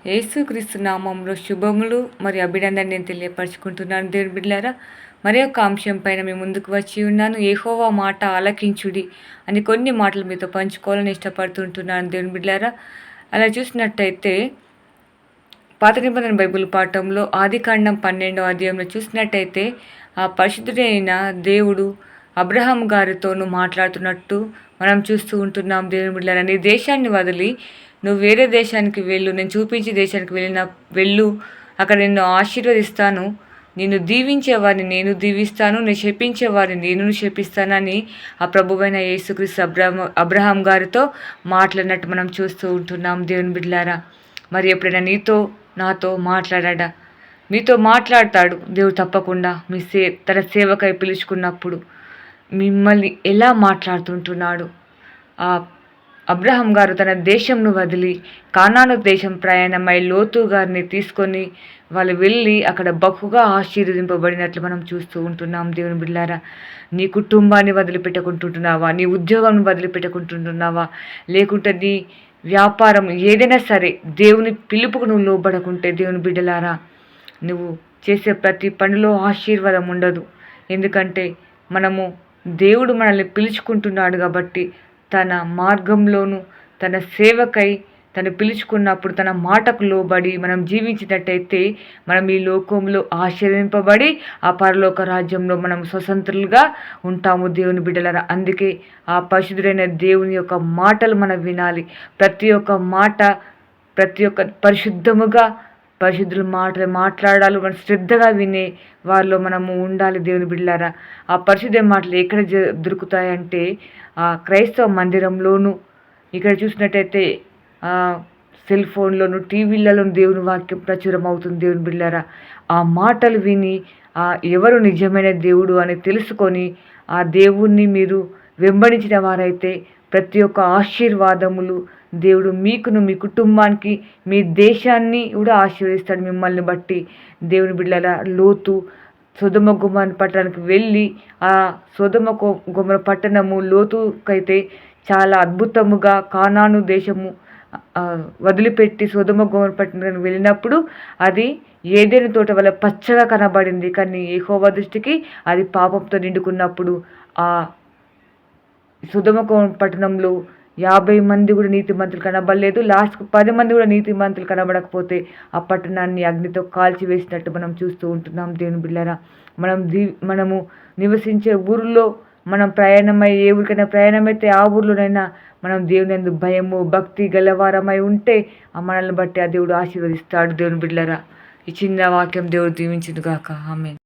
యేసుక్రీస్తు నామంలో శుభములు మరియు అభినందన నేను తెలియపరచుకుంటున్నాను దేవుని బిడ్డలారా. మరి ఒక అంశం పైన మీ ముందుకు వచ్చి ఉన్నాను. యెహోవా మాట ఆలకించుడి అని కొన్ని మాటలు మీతో పంచుకోవాలని ఇష్టపడుతుంటున్నాను దేవుని బిడ్డలారా. అలా చూసినట్టయితే పాత నిబంధన బైబిల్ పాఠంలో ఆదికాండం 12వ అధ్యాయంలో చూసినట్టయితే ఆ పరిశుద్ధుడైన దేవుడు అబ్రహాం గారితోనూ మాట్లాడుతున్నట్టు మనం చూస్తూ ఉంటున్నాం దేవుని బిడ్డలారా. నీ దేశాన్ని వదిలి నువ్వు వేరే దేశానికి వెళ్ళు, నేను చూపించే దేశానికి వెళ్ళు, అక్కడ నిన్ను ఆశీర్వదిస్తాను, నిన్ను దీవించేవారిని నేను దీవిస్తాను, నేను శపించేవారిని నేను శపిస్తానని ఆ ప్రభువైన యేసుక్రీస్తు అబ్రహాం గారితో మాట్లాడినట్టు మనం చూస్తూ ఉంటున్నాం దేవుని బిడ్డలారా. మరి ఎప్పుడైనా నీతో నాతో మాట్లాడా? మీతో మాట్లాడతాడు దేవుడు తప్పకుండా. తన సేవకై పిలుచుకున్నప్పుడు మిమ్మల్ని ఎలా మాట్లాడుతుంటున్నాడు? ఆ అబ్రహాం గారు తన దేశంను వదిలి కానాను దేశం ప్రయాణమై లోతు గారిని తీసుకొని వాళ్ళు వెళ్ళి అక్కడ బహుగా ఆశీర్వదింపబడినట్లు మనం చూస్తూ ఉంటున్నాం దేవుని బిడ్డలారా. నీ కుటుంబాన్ని వదిలిపెట్టుకుంటుంటున్నావా? నీ ఉద్యోగం వదిలిపెట్టుకుంటుంటున్నావా? లేకుంటే నీ వ్యాపారం ఏదైనా సరే దేవుని పిలుపుకు నువ్వు లోబడకుంటే దేవుని బిడ్డలారా, నువ్వు చేసే ప్రతి పనిలో ఆశీర్వాదం ఉండదు. ఎందుకంటే దేవుడు మనల్ని పిలుచుకుంటున్నాడు కాబట్టి తన మార్గంలోనూ తన సేవకై తను పిలుచుకున్నప్పుడు తన మాటకు లోబడి మనం జీవించినట్టయితే మనం ఈ లోకంలో ఆశీర్వదింపబడి ఆ పరలోక రాజ్యంలో మనం స్వతంత్రులుగా ఉంటాము దేవుని బిడ్డలారా. అందుకే ఆ పరిశుద్ధుడైన దేవుని యొక్క మాటలు మనం వినాలి. ప్రతి ఒక్క మాట పరిశుద్ధముగా పరిశుద్ధుల మాటలు మాట్లాడాలి. మనం శ్రద్ధగా వినే వారిలో మనము ఉండాలి దేవుని బిడ్డలారా. ఆ పరిశుద్ధ మాటలు ఎక్కడ దొరుకుతాయంటే ఆ క్రైస్తవ మందిరంలోను, ఇక్కడ చూసినట్టయితే సెల్ ఫోన్లోను, టీవీలలోను దేవుని వాక్యం ప్రచురం అవుతుంది దేవుని బిడ్డలారా. ఆ మాటలు విని ఎవరు నిజమైన దేవుడు అని తెలుసుకొని ఆ దేవుణ్ణి మీరు వెంబడించిన వారైతే ప్రతి ఒక్క ఆశీర్వాదములు దేవుడు మీకును మీ కుటుంబానికి మీ దేశాన్ని కూడా ఆశీర్వదిస్తాడు మిమ్మల్ని బట్టి దేవుని బిడ్డలారా. లోతు సొదొమ గొమొర పట్టణానికి వెళ్ళి ఆ సొదొమ గొమొర పట్టణము లోతుకైతే చాలా అద్భుతముగా కానాను దేశము వదిలిపెట్టి సొదొమ గొమొర పట్టణానికి వెళ్ళినప్పుడు అది ఏదైనా తోట వల్ల పచ్చగా కనబడింది. కానీ యెహోవా దృష్టికి అది పాపంతో నిండుకున్నప్పుడు ఆ సొదొమ గొమొర పట్టణంలో 50 మంది కూడా నీతిమంతులు కనబడలేదు. లాస్ట్కు 10 మంది కూడా నీతిమంతులు కనబడకపోతే ఆ పట్టణాన్ని అగ్నితో కాల్చివేసినట్టు మనం చూస్తూ ఉంటున్నాం దేవుని బిడ్డలారా. మనము నివసించే ఊరిలో మనం ప్రయాణమై ఏ ఊరికైనా ప్రయాణమైతే ఆ ఊరిలోనైనా మనం దేవుని యందు భయము భక్తి గలవారమై ఉంటే ఆ మనల్ని బట్టి ఆ దేవుడు ఆశీర్వదిస్తాడు దేవుని బిడ్డలారా. ఈ చిన్న వాక్యం దేవుడు దీవించును గాక. ఆమేన్.